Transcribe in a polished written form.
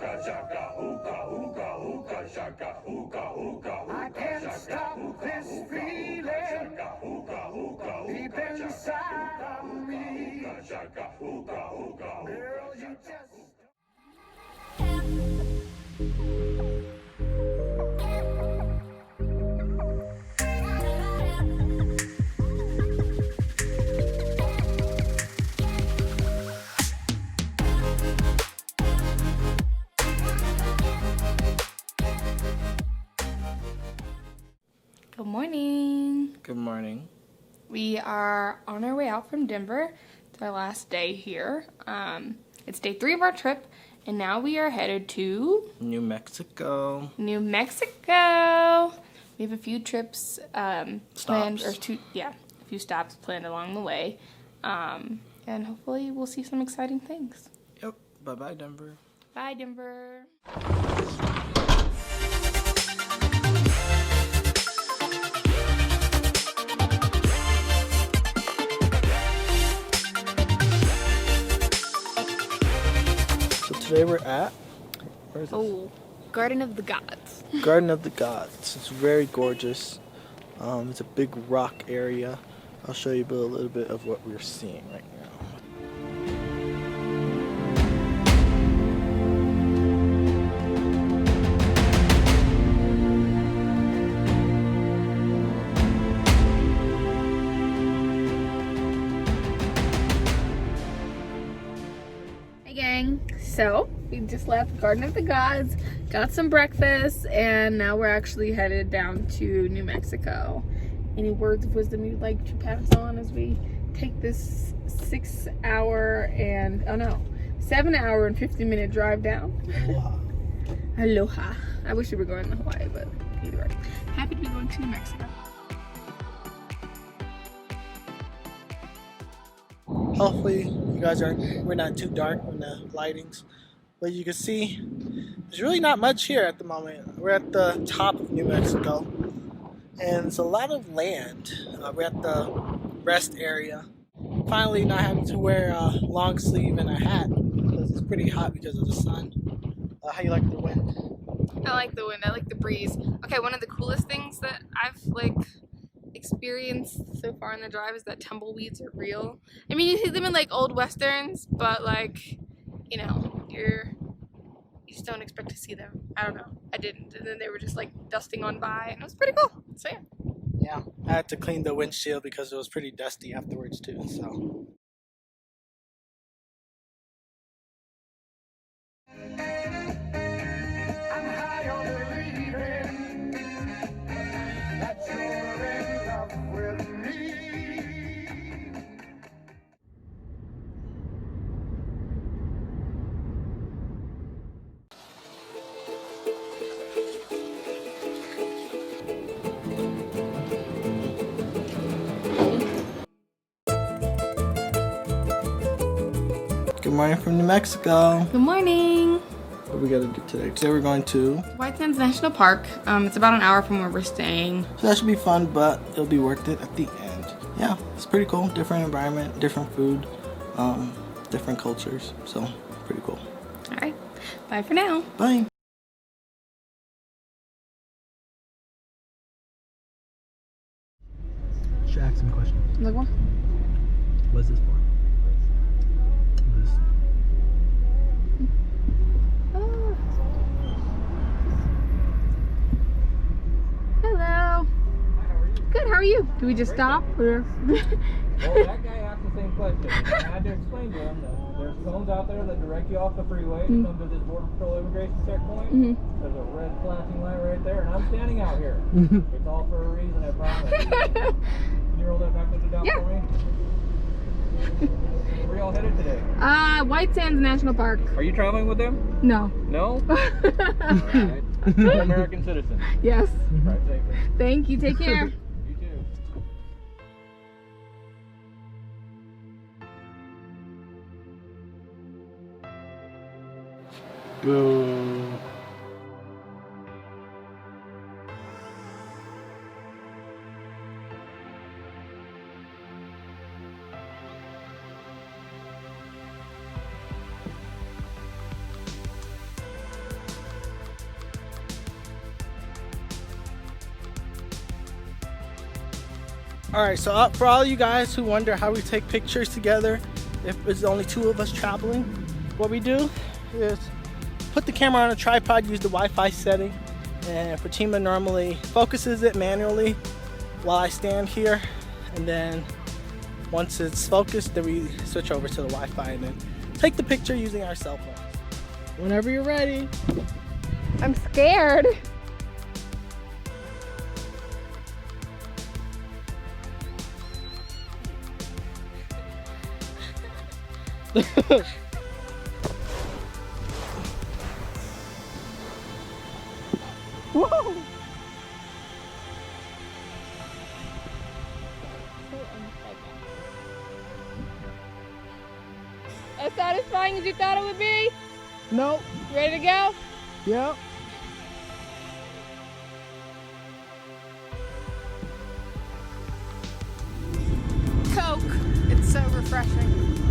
I can't stop this feeling deep inside of me. Girl, you just Good morning. Good morning. We are on our way out from Denver. It's our last day here. It's day 3 of our trip, and now we are headed to New Mexico. New Mexico. We have a few trips planned, Stops. a few stops planned along the way, and hopefully we'll see some exciting things. Yep. Bye-bye, Denver. Bye, Denver. So today we're at, where is this? Oh, Garden of the Gods. Garden of the Gods. It's very gorgeous. It's a big rock area. I'll show you a little bit of what we're seeing right now. Hey gang, so we just left Garden of the Gods, got some breakfast, and now we're actually headed down to New Mexico. Any words of wisdom you'd like to pass on as we take this 7 hour and 50-minute drive down? Aloha. Aloha. I wish we were going to Hawaii, but either way. Happy to be going to New Mexico. Hopefully you guys we're not too dark on the lightings. But you can see there's really not much here at the moment. We're at the top of New Mexico. And it's a lot of land. We're at the rest area. Finally not having to wear a long sleeve and a hat because it's pretty hot because of the sun. How you like the wind? I like the wind. I like the breeze. Okay, one of the coolest things that I've experienced so far in the drive is that tumbleweeds are real. I mean, you see them in old westerns, but you just don't expect to see them. I don't know. I didn't, and then they were just dusting on by, and it was pretty cool. So yeah. Yeah, I had to clean the windshield because it was pretty dusty afterwards too. So. I'm high on believing that you're in love with me. Good morning from New Mexico. Good morning. What we gotta do today? Today we're going to. White Sands National Park. It's about an hour from where we're staying. So that should be fun, but it'll be worth it at the end. Yeah, it's pretty cool. Different environment, different food, different cultures. So pretty cool. All right. Bye for now. Bye. Should ask some questions. Look one. What's this for? Hello. Good, how are you? Do we just stop? Or? Well, that guy asked the same question. I had to explain to him that there's cones out there that direct you off the freeway to come to this Border Patrol immigration checkpoint. There's a red flashing light right there, and I'm standing out here. It's all for a reason, I promise. Can you roll that back window down for me? Where y'all headed today? White Sands National Park. Are you traveling with them? No. No? Alright. You're an American citizen. Yes. Right, safely. Thank you. Take care. You too. Boo. Alright, so for all you guys who wonder how we take pictures together, if it's only two of us traveling, what we do is put the camera on a tripod, use the Wi-Fi setting, and Fatima normally focuses it manually while I stand here, and then once it's focused, then we switch over to the Wi-Fi and then take the picture using our cell phones. Whenever you're ready. I'm scared. Whoa! As satisfying as you thought it would be? Nope. Ready to go? Yep. Coke. It's so refreshing.